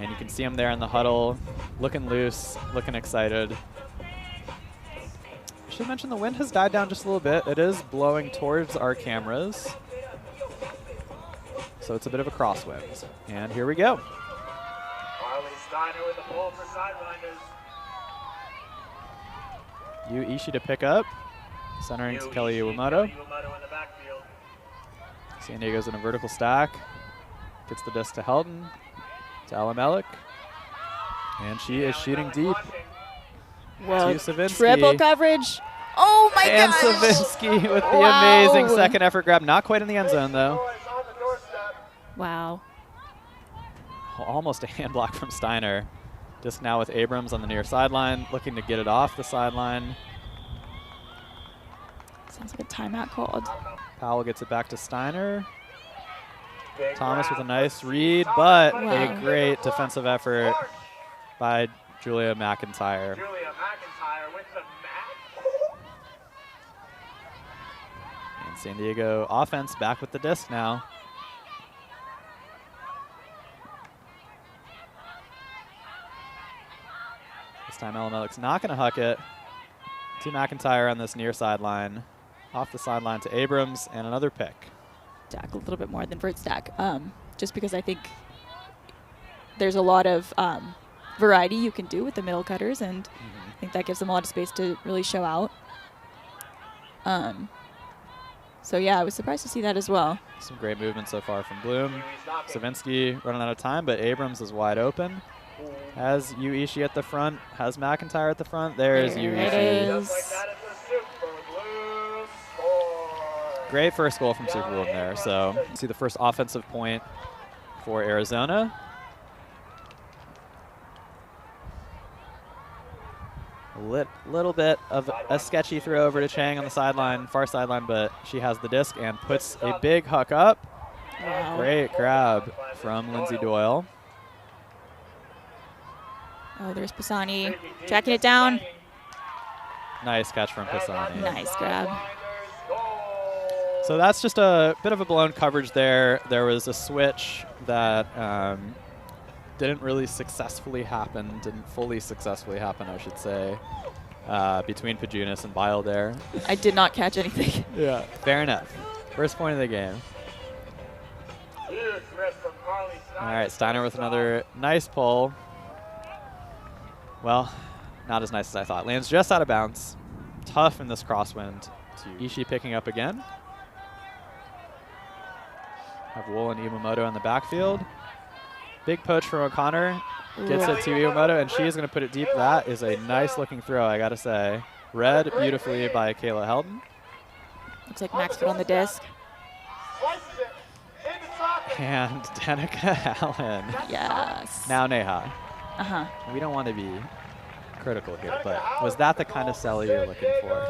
And you can see him there in the huddle, looking loose, looking excited. I should mention the wind has died down just a little bit. It is blowing towards our cameras. So it's a bit of a crosswind. And here we go. Steiner with the pull for Sidewinders. Yu Ishii to pick up. Centering to Kelly Iwamoto. San Diego's in a vertical stack. Gets the disc to Helton. To Alamelik. And she is shooting deep. Whoa, to Savinsky. triple coverage. Oh my and gosh. And Savinsky with the Wow. amazing second effort grab. Not quite in the end zone, though. Wow. Almost a hand block from Steiner. Disc now with Abrams on the near sideline, looking to get it off the sideline. Sounds like a timeout called. Powell gets it back to Steiner. Thomas with a nice read, but a great defensive effort by Julia McIntyre. And San Diego offense back with the disc now. This time Alamelik's not going to huck it to McIntyre on this near sideline. Off the sideline to Abrams, and another pick. Stack a little bit more than vert stack, just because I think there's a lot of variety you can do with the middle cutters, and I think that gives them a lot of space to really show out. So yeah, I was surprised to see that as well. Some great movement so far from Bloom. Savinsky running out of time, but Abrams is wide open. Has Yu Ishii at the front, has McIntyre at the front. There's Yu Ishii. Great first goal from Super Bloom there. So see the first offensive point for Arizona. Little bit of a sketchy throw over to Chang on the sideline, far sideline, but she has the disc and puts a big huck up. Wow. Great grab from Lindsay Doyle. Oh, there's Pisani tracking it down. Nice catch from Pisani. Nice grab. So that's just a bit of a blown coverage there. There was a switch that didn't really successfully happen, didn't fully successfully happen, I should say, between Pajunas and Bile there. I did not catch anything. Yeah, fair enough. First point of the game. All right, Steiner with another nice pull. Well, not as nice as I thought. Lands just out of bounds. Tough in this crosswind. Ishii picking up again. Have Wool and Iwamoto in the backfield. Big poach from O'Connor. Gets it to Iwamoto, and she is going to put it deep. That is a nice looking throw, I got to say. Read beautifully by Kayla Helton. Looks like Max put on the disc. And Danica Allen. Yes. Now Neha. Uh-huh. We don't want to be critical here, but was that the kind of sell you're looking for?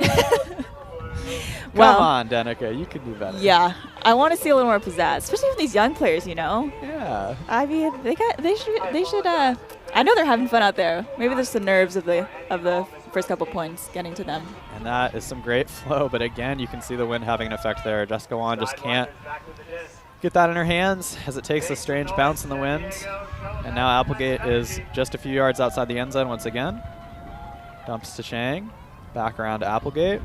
Well, come on, Danica, you can do better. Yeah, I want to see a little more pizzazz, especially with these young players. You know. Yeah. I mean, they should. I know they're having fun out there. Maybe there's the nerves of the first couple points getting to them. And that is some great flow, but again, you can see the wind having an effect there. Jessica Wan just can't get that in her hands as it takes a strange bounce in the wind. And now Applegate is just a few yards outside the end zone once again. Dumps to Chang. Back around to Applegate.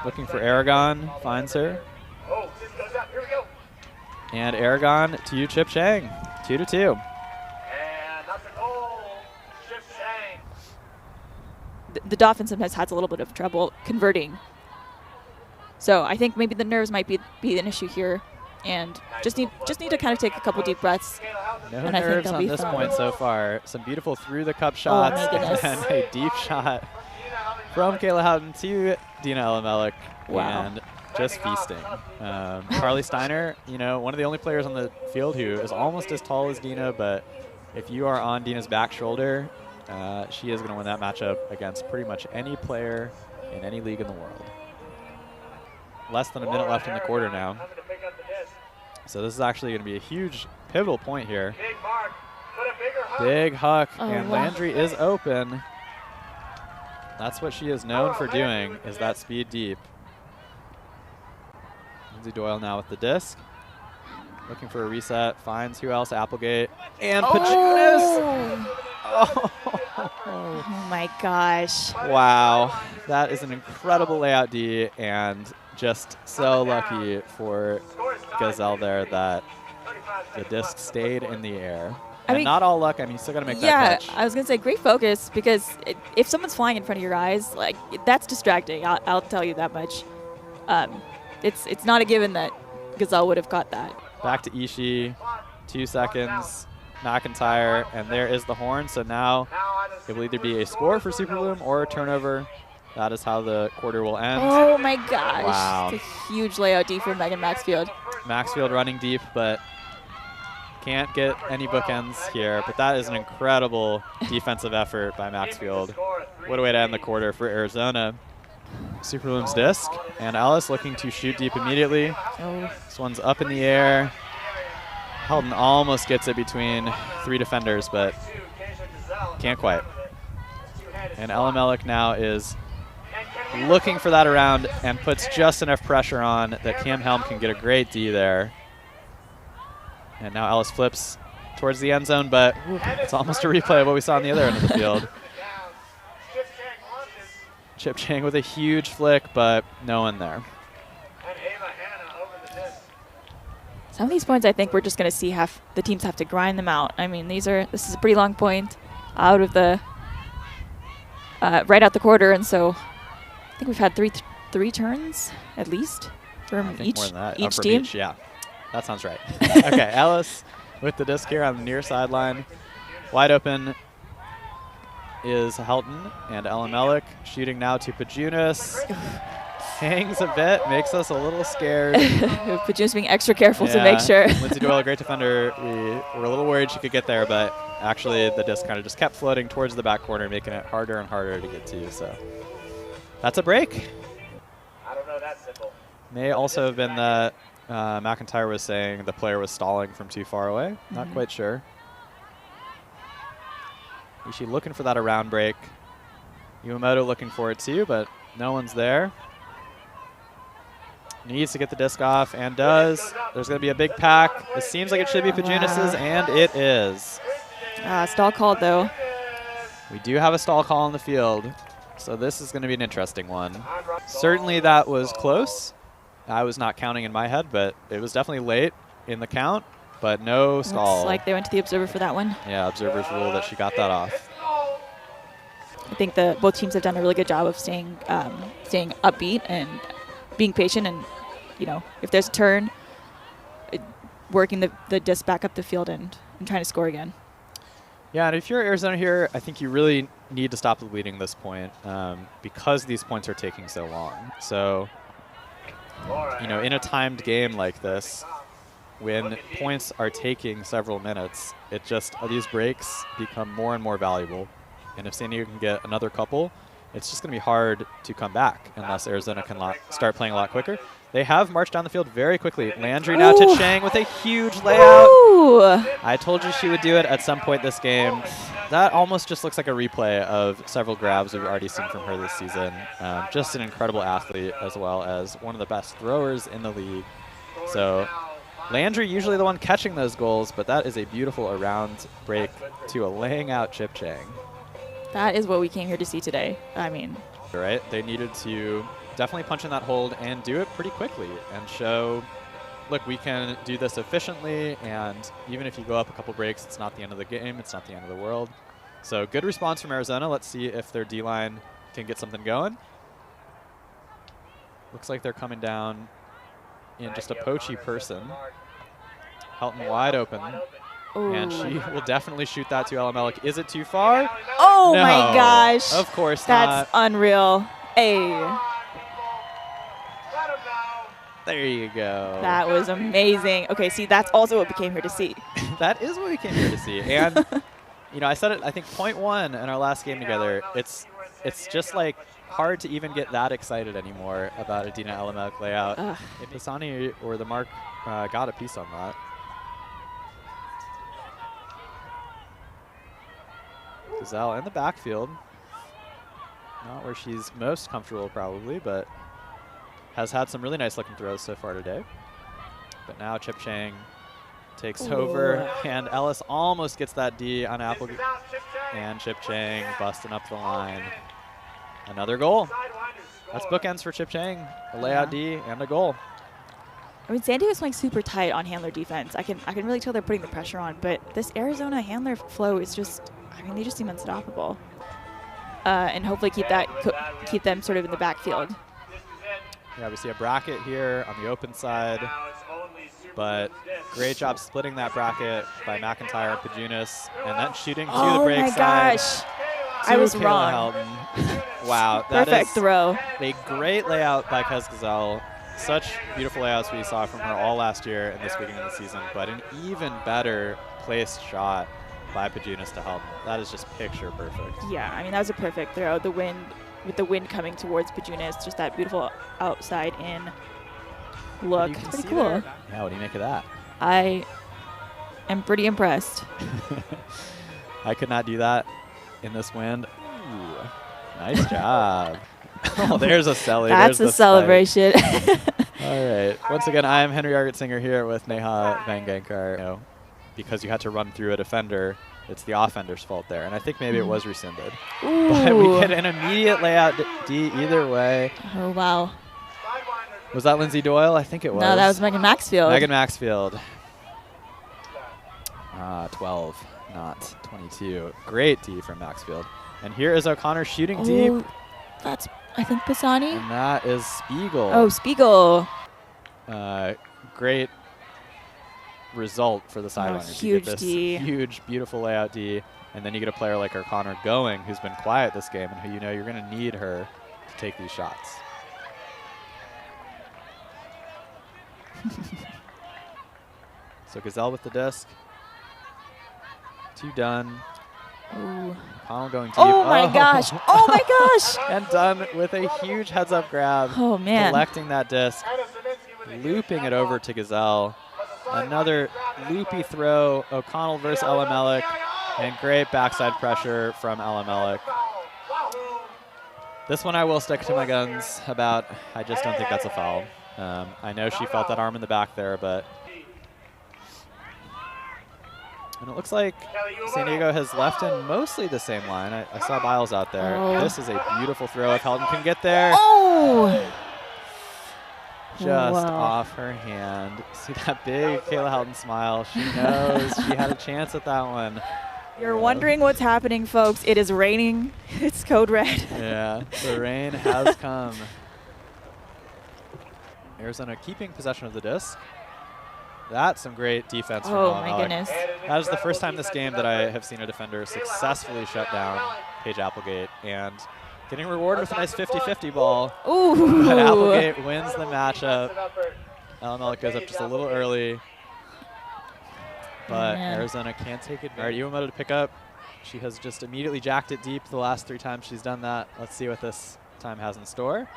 Looking for Aragon. Finds her. And Aragon to Chip Chang. 2-2. The Dolphins sometimes has a little bit of trouble converting. So I think maybe the nerves might be an issue here, and just need to kind of take a couple deep breaths. No and nerves I think on this point so far. Some beautiful through the cup shots, and then a deep shot from Kayla Houghton to Dina Alamelik. Wow. And just feasting. Carly Steiner, one of the only players on the field who is almost as tall as Dina, but if you are on Dina's back shoulder, she is going to win that matchup against pretty much any player in any league in the world. Less than a minute left in the quarter now. So this is actually going to be a huge pivotal point here. Big huck, and Landry is open. That's what she is known for doing, is that speed deep. Lindsay Doyle now with the disc. looking for a reset, finds who else? Applegate and Pajunas. Oh. Oh my gosh. Wow, that is an incredible layout D, and just so lucky for Gazelle there that the disc stayed in the air. I And mean, not all luck. I mean, you still got to make that catch. I was going to say great focus, because if someone's flying in front of your eyes, like, that's distracting. I'll tell you that much. It's not a given that Gazelle would have caught that. Back to Ishii, 2 seconds. McIntyre, and there is the horn. So now it will either be a score for Super Bloom or a turnover. That is how the quarter will end. Oh my gosh. Wow. It's a huge layout D for Megan Maxfield. Maxfield running deep, but can't get any bookends here. But that is an incredible defensive effort by Maxfield. What a way to end the quarter for Arizona. Super Bloom's disc, and Alice looking to shoot deep immediately. Oh. This one's up in the air. Helton almost gets it between 3 defenders, but can't quite. And Ella Melik now is looking for that around and puts just enough pressure on that Cam Helm can get a great D there. And now Alice flips towards the end zone, but it's almost a replay of what we saw on the other end of the field. Chip Chang with a huge flick, but no one there. Some of these points, I think we're just going to see the teams have to grind them out. I mean, this is a pretty long point out of the right out the quarter, and so I think we've had three turns at least from each team. Yeah, that sounds right. Okay, Alice with the disc here on the near sideline, wide open is Helton, and Ella Melik shooting now to Pajunas. Hangs a bit, makes us a little scared. But just being extra careful to make sure. Lindsay Doyle, a great defender. We were a little worried she could get there, but actually the disc kind of just kept floating towards the back corner, making it harder and harder to get to. So that's a break. I don't know that simple. May also have been that McIntyre was saying the player was stalling from too far away. Not quite sure. Ishii looking for that around break. Iwamoto looking for it too, but no one's there. Needs to get the disc off, and does. There's going to be a big pack. It seems like it should be Pajunas's, and it is. Stall called, though. We do have a stall call on the field, so this is going to be an interesting one. Certainly that was close. I was not counting in my head, but it was definitely late in the count, but no stall. Looks like they went to the observer for that one. Yeah, observers rule that she got that off. I think both teams have done a really good job of staying upbeat and being patient, and if there's a turn, working the disc back up the field and trying to score again. Yeah, and if you're Arizona here, I think you really need to stop the bleeding at this point because these points are taking so long. So, in a timed game like this, when points are taking several minutes, these breaks become more and more valuable. And if San Diego can get another couple, it's just going to be hard to come back unless Arizona can start playing a lot quicker. They have marched down the field very quickly. Landry now to Chang with a huge layout. Ooh. I told you she would do it at some point this game. That almost just looks like a replay of several grabs we've already seen from her this season. Just an incredible athlete, as well as one of the best throwers in the league. So Landry usually the one catching those goals, but that is a beautiful around break to a laying out Chip Chang. That is what we came here to see today. I mean, right? They needed to definitely punch in that hold and do it pretty quickly and show, look, we can do this efficiently, and even if you go up a couple breaks, it's not the end of the game, it's not the end of the world. So good response from Arizona. Let's see if their D-line can get something going. Looks like they're coming down in just a poachy person. Helton wide open. ooh. And she will definitely shoot that to Ella Melik. Is it too far? Oh No, my gosh. Of course That's not. unreal. Hey. There you go. That was amazing. Okay, see, that's also what we came here to see. That is what we came here to see. And, I said it, I think, point 1 in our last game together. It's just like hard to even get that excited anymore about a Dina Ella Melik layout. If Pisani or the Mark got a piece on that. Gazelle in the backfield. Not where she's most comfortable probably, but has had some really nice looking throws so far today. But now Chip Chang takes Ooh. over, and Ellis almost gets that D on Applegate. And Chip Chang busting up the line. Another goal. That's bookends for Chip Chang. A layout D and a goal. I mean, San Diego's playing super tight on handler defense. I can really tell they're putting the pressure on, but this Arizona handler flow is just, I mean, they just seem unstoppable. And hopefully keep them sort of in the backfield. Yeah, we see a bracket here on the open side, but great job splitting that bracket by McIntyre and Pajunas, and then shooting to the break my side. Gosh. I was Kayla wrong. Helton. Wow, that Perfect is throw. a great layout by Kez Gazelle. Such beautiful layouts we saw from her all last year and this beginning of the season, but an even better placed shot by Pajunas to Helton. That is just picture perfect. Yeah, I mean, that was a perfect throw. With the wind coming towards Pajunas, just that beautiful outside in look. It's pretty cool. There. Yeah, what do you make of that? I am pretty impressed. I could not do that in this wind. Ooh, nice job. Oh, there's a celly. That's there's a celebration. All right. Once again, I am Henry Argetsinger here with Neha Vangankar. You know, because you had to run through a defender, it's the offender's fault there. And I think maybe it was rescinded. Ooh. But we get an immediate layout D either way. Oh, wow. Was that Lindsay Doyle? I think it was. No, that was Megan Maxfield. Megan Maxfield. 12, not 22. Great D from Maxfield. And here is O'Connor shooting deep. That's, I think, Pisani. And that is Spiegel. Oh, Spiegel. Great result for the Sidewinders. Huge you get this D. huge, beautiful layout D, and then you get a player like O'Connor going, who's been quiet this game, and who you know you're going to need her to take these shots. So Gazelle with the disc. 2 done. Ooh. O'Connell going deep. Oh my gosh. Oh my gosh. And done with a huge heads-up grab. Oh, man. Collecting that disc, looping it over to Gazelle. Another loopy throw, O'Connell versus Elamelik, and great backside pressure from Elamelik. This one I will stick to my guns about. I just don't think that's a foul. I know she felt that arm in the back there, but... And it looks like San Diego has left in mostly the same line. I saw Biles out there. Oh. This is a beautiful throw if Helton can get there. Oh! Just off her hand. See that big Kayla Helton smile. She knows she had a chance at that one. You're wondering what's happening, folks. It is raining. It's code red. Yeah, the rain has come. Arizona keeping possession of the disc. That's some great defense from Oh, Elamelik. my goodness. That is the first time this game that I have seen a defender successfully shut down Paige Applegate, and getting rewarded with a nice 50-50 ball. Ooh. But Applegate wins the matchup. Elamelik goes up just a little early. But Arizona can't take it. All right, Iwamoto to pick up. She has just immediately jacked it deep the last 3 times she's done that. Let's see what this time has in store.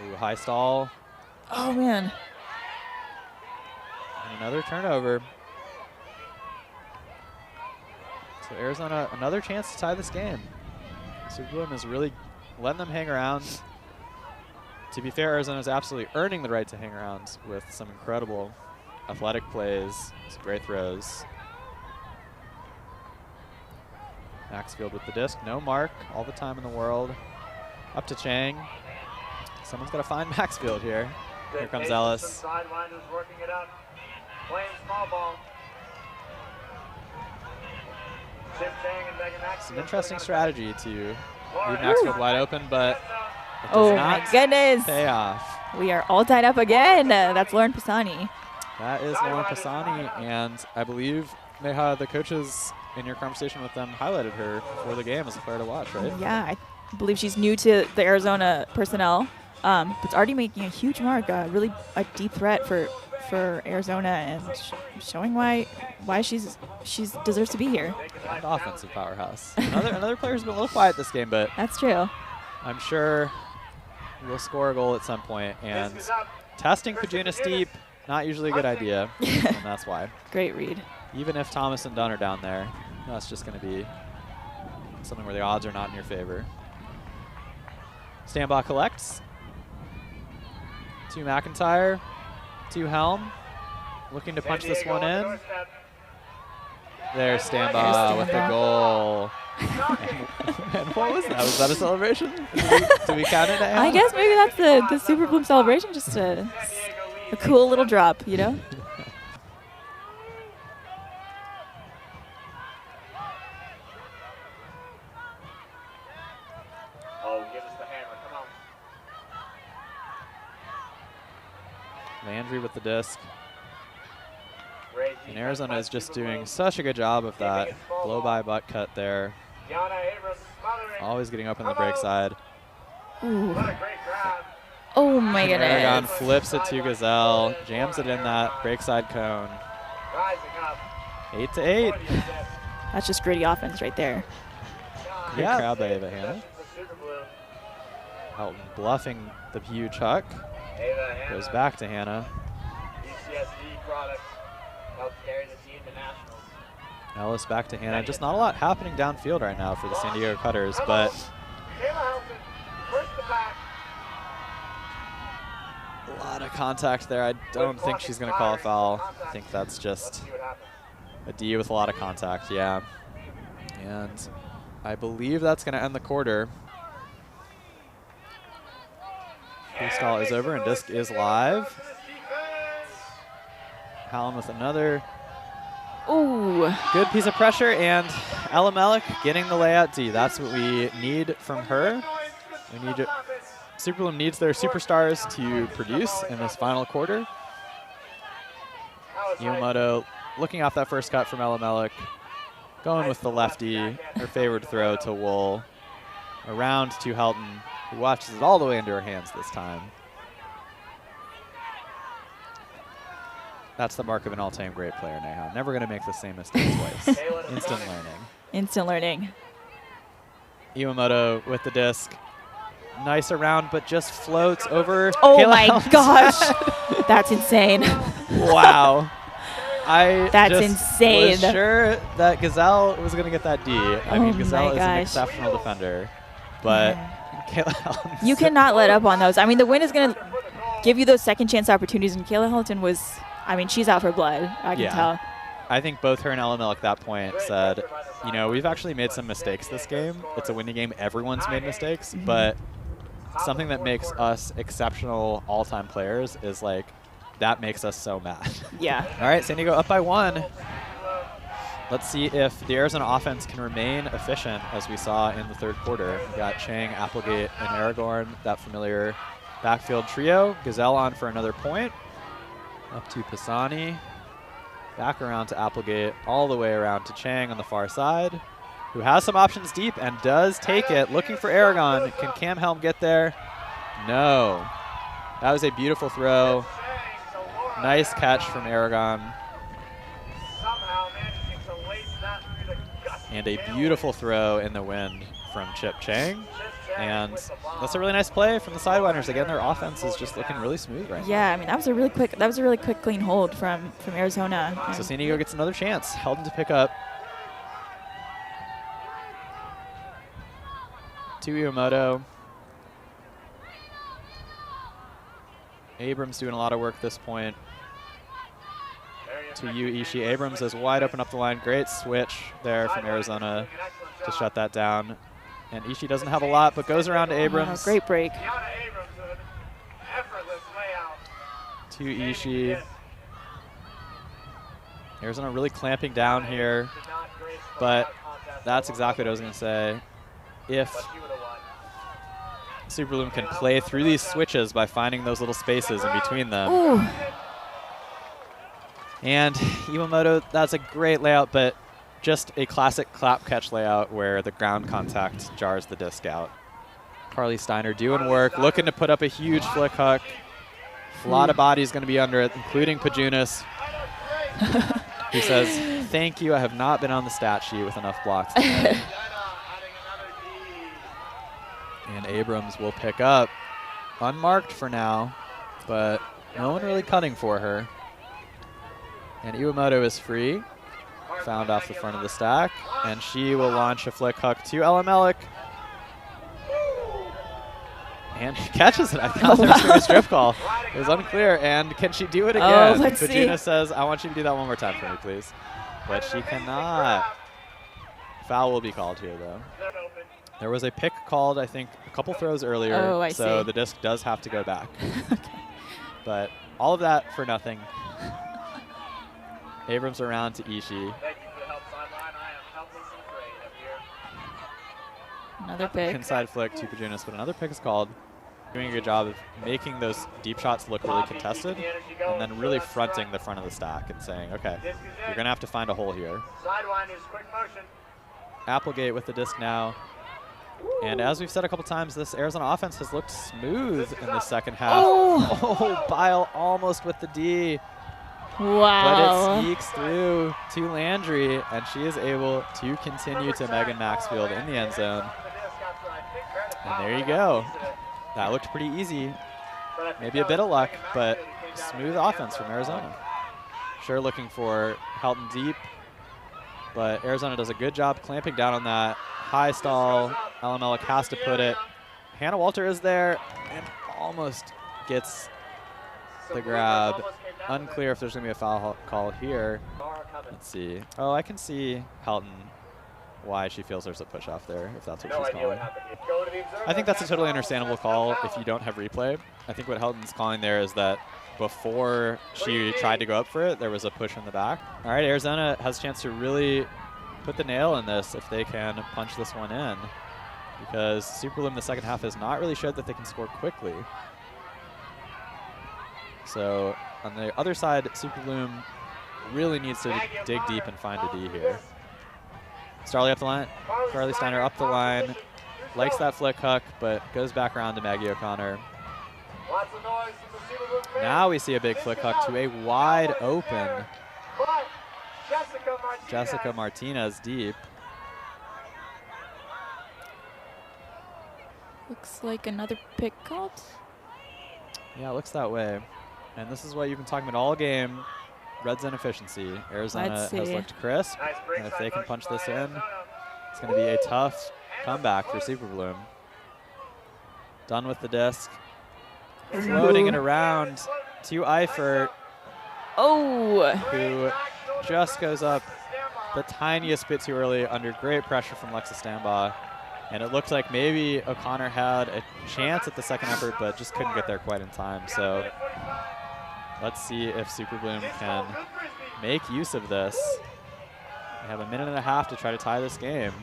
Ooh, high stall. Oh, man. And another turnover. So Arizona, another chance to tie this game. Superbloom is really letting them hang around. To be fair, Arizona is absolutely earning the right to hang around with some incredible athletic plays, some great throws. Maxfield with the disc, no mark, all the time in the world. Up to Chang. Someone's got to find Maxfield here. Here comes Ellis. Sidewinders working it out. Playing small ball. Chip Chang and Megan Maxfield. It's an interesting strategy to leave Maxfield wide open, but it does Oh, not my goodness. pay off. We are all tied up again. That's Lauren Pisani. That is Lauren Pisani, and I believe Neha, the coaches in your conversation with them, highlighted her before the game as a player to watch, right? Yeah, I believe she's new to the Arizona personnel, but it's already making a huge mark, really a deep threat for Arizona, and showing why she deserves to be here. And offensive powerhouse. Another player who's been a little quiet this game, but That's true. I'm sure we'll score a goal at some point. And testing Pajunas deep, not usually a good idea, and that's why. Great read. Even if Thomas and Dunn are down there, that's just going to be something where the odds are not in your favor. Stanbaugh collects. To McIntyre. To Helm. looking to punch this one in. There's Stamba with the goal. And what was that? Was that a celebration? Do we count it now? I guess maybe that's the Super Bloom celebration, just a cool little drop, you know? Oh, give us the hammer, come on. Landry with the disc. Great And defense Arizona by is just Super doing Bloom. such a good job of that blow-by butt cut there. Yana Abrams smothering. Always getting up on the break side. Ooh. What a great grab. Oh my Aragon goodness. flips it to Gazelle, jams it in that break side cone. Rising up. 8 to 8. What do you say? That's just gritty offense right there. Good Yeah. crowd by Ava Hannah. For Super Bloom. Helton bluffing the huge huck. Ava Hannah, Goes back to Hannah. UCSD product, helped carry the team to nationals. Ellis back to Hannah. Just not a lot happening downfield right now for the San Diego Cutters, but Kayla Helton, first to back. a lot of contact there. I don't think she's going to call a foul. I think that's just See what happens. a D with a lot of contact, yeah. And I believe that's going to end the quarter. Freestyle is over and disc is live. Hallam with another Ooh. good piece of pressure, and Alamelec getting the layout D. That's what we need from her. We need Super Bloom needs their superstars to produce in this final quarter. Iwamoto looking off that first cut from Alamelec, going with the lefty, her favored throw to Wool. Around to Helton, who watches it all the way into her hands this time. That's the mark of an all-time great player, Neha. Never going to make the same mistake twice. Instant learning. Instant learning. Iwamoto with the disc. Nice around, but just floats over. Oh Kayla my Helton's gosh. head. That's insane. Wow. That's just insane. was sure that Gazelle was going to get that D. I mean, Oh Gazelle my is an gosh. exceptional defender, but Kayla Helton's You cannot let up on those. I mean, the win is going to give you those second chance opportunities, and Kayla Helton was, I mean, she's out for blood. I can tell. I think both her and Alamelec at that point said, you know, we've actually made some mistakes this game. It's a winning game. Everyone's made mistakes, but something that makes us exceptional all-time players is like, that makes us so mad. Yeah. All right, San Diego up by 1. Let's see if the Arizona offense can remain efficient as we saw in the third quarter. We got Chang, Applegate, and Aragorn, that familiar backfield trio. Gazelle on for another point. Up to Pisani. Back around to Applegate, all the way around to Chang on the far side, who has some options deep and does take it. Looking for Aragon. Can Cam Helm get there? No. That was a beautiful throw. Nice catch from Aragon. And a beautiful throw in the wind from Chip Chang. And that's a really nice play from the Sidewinders. Again, their offense is just looking really smooth right now. Yeah, I mean, that was a really quick, clean hold from Arizona. So San Diego gets another chance. Helton to pick up. To Iwamoto. Abrams doing a lot of work at this point. To you, Ishii. Abrams is wide open up the line. Great switch there from Arizona to shut that down. And Ishii doesn't have a lot, but goes around to Abrams. Oh, great break. To Ishii. Arizona really clamping down here, but that's exactly what I was going to say. If Super Bloom can play through these switches by finding those little spaces in between them. Ooh. And Iwamoto, that's a great layout, but just a classic clap catch layout where the ground contact jars the disc out. Carly Steiner doing work, looking to put up a huge flick hook. A lot of bodies going to be under it, including Pajunas. He says, thank you, I have not been on the stat sheet with enough blocks today. And Abrams will pick up. Unmarked for now, but no one really cutting for her. And Iwamoto is free. Found off the front of the stack. And she will launch a flick hook to Alamelec. And she catches it. I thought there was going to be a strip call. It was unclear. And can she do it again? Let's see. Vagina says, I want you to do that one more time for me, please. But she cannot. Foul will be called here, though. There was a pick called, I think, a couple throws earlier. Oh, I so see. the disc does have to go back. Okay. But all of that for nothing. Abrams around to Ishii. Thank you for the help, sideline. I am helpless and afraid up here. Another pick. Inside flick to Pajunas, but another pick is called. Doing a good job of making those deep shots look really contested and then really fronting the front of the stack and saying, okay, you're going to have to find a hole here. Sidewinders, quick motion. Applegate with the disc now. And as we've said a couple times, this Arizona offense has looked smooth in the second half. Oh, Bile almost with the D. Wow. But it sneaks through to Landry, and she is able to continue to Megan Maxfield in the end zone. And there you go. That looked pretty easy. Maybe a bit of luck, but smooth offense from Arizona. Sure looking for Helton deep, but Arizona does a good job clamping down on that. High stall. Ella Mellick has to put it. Hannah Walter is there and almost gets the grab. Unclear if there's going to be a foul call here. Let's see. Oh, I can see Helton why she feels there's a push off there, if that's what she's calling. I think that's a totally understandable call if you don't have replay. I think what Helton's calling there is that before she tried to go up for it, there was a push in the back. All right, Arizona has a chance to really put the nail in this if they can punch this one in, because Superloom the second half has not really showed that they can score quickly. So on the other side, Superloom really needs to dig deep and find a D here. Starley up the line. Carly Steiner up the line. Likes that flick hook, but goes back around to Maggie O'Connor. Now we see a big flick hook to a wide open Jessica Martinez deep. Looks like another pick called. Yeah, it looks that way. And this is what you've been talking about all game. Red zone efficiency. Arizona has looked crisp. And if they can punch this in, it's going to be a tough comeback for Superbloom. Done with the disc. Floating it around to Eifert. Oh! Who just goes up the tiniest bit too early under great pressure from Lexa Stambaugh. And it looked like maybe O'Connor had a chance at the second effort, but just couldn't get there quite in time. So let's see if Superbloom can make use of this. They have a minute and a half to try to tie this game.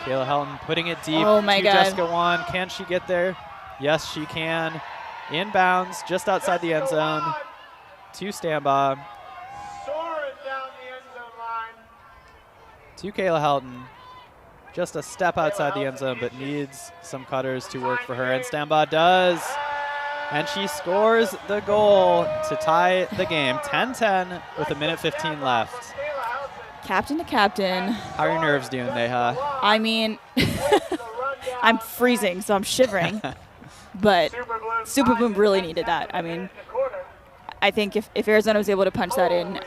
Kayla Helton putting it deep to Jessica Wan. Can she get there? Yes, she can. Inbounds just outside the end zone to Stambaugh. To Kayla Helton. Just a step outside the end zone, but needs some cutters to work for her, and Stambaugh does. And she scores the goal to tie the game, 10-10 with a minute 15 left. Captain to captain. How are your nerves doing, Neha? I mean, I'm freezing, so I'm shivering. But Superbloom really needed that. I mean, I think if Arizona was able to punch that in,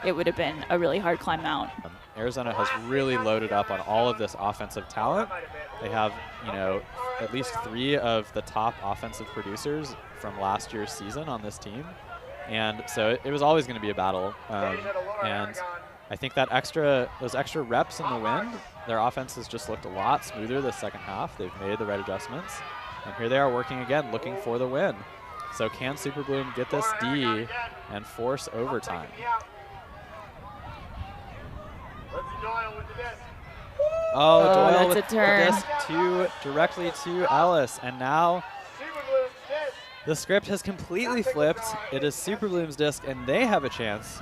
it would have been a really hard climb out. Arizona has really loaded up on all of this offensive talent. They have, you know, at least 3 of the top offensive producers from last year's season on this team. And so it was always going to be a battle. And I think that those extra reps in the wind, their offense has just looked a lot smoother this second half. They've made the right adjustments. And here they are working again, looking for the win. So can Superbloom get this D and force overtime? Oh, Doyle with the disc directly to Ellis. And now the script has completely flipped. It is Superbloom's disc, and they have a chance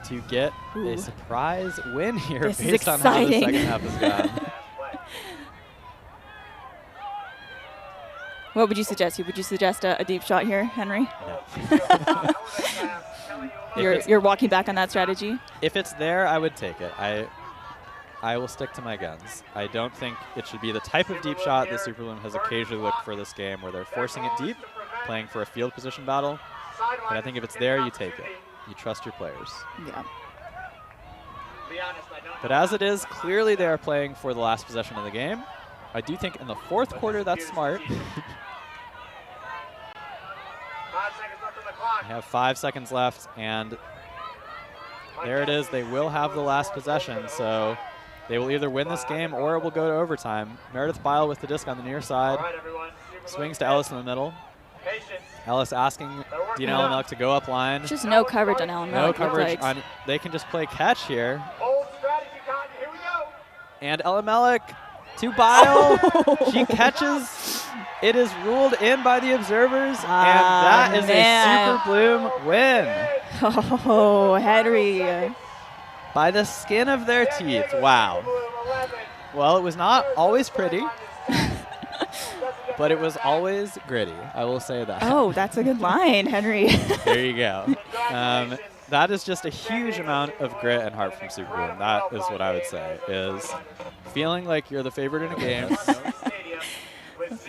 to get a surprise win here based on how the second half has gone. What would you suggest? Would you suggest a deep shot here, Henry? No. You're walking back on that strategy? If it's there, I would take it. I will stick to my guns. I don't think it should be the type of deep shot that Superbloom has occasionally looked for this game, where they're forcing it deep, playing for a field position battle. But I think if it's there, you take it. You trust your players. Yeah. be honest, I don't But know as how it is, clearly they are playing for the last possession of the game. I do think in the fourth quarter that's smart. 5 seconds left on the clock. We have 5 seconds left, and there it is. They will have the last possession, so they will either win this game or it will go to overtime. Meredith Bile with the disc on the near side. All right, everyone. Swings to Ellis in the middle. Patience. Ellis asking Dina Ellenmelk to go up line. Just no coverage on Ellenmelk. No coverage on. They can just play catch here. Old strategy, Cotton. Here we go. And Ellenmelk to Bile. She catches. It is ruled in by the observers, and that is a Super Bloom win. Oh, Henry. By the skin of their teeth. Wow. Well, it was not always pretty, but it was always gritty. I will say that. Oh, that's a good line, Henry. There you go. That is just a huge amount of grit and heart from Super Bloom. That is what I would say, is feeling like you're the favorite in a game.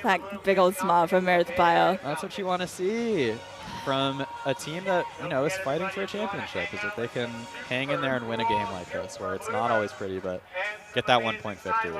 That big old smile from Meredith Bile. That's what you want to see from a team that, you know, is fighting for a championship, is that they can hang in there and win a game like this, where it's not always pretty, but get that 1-point victory.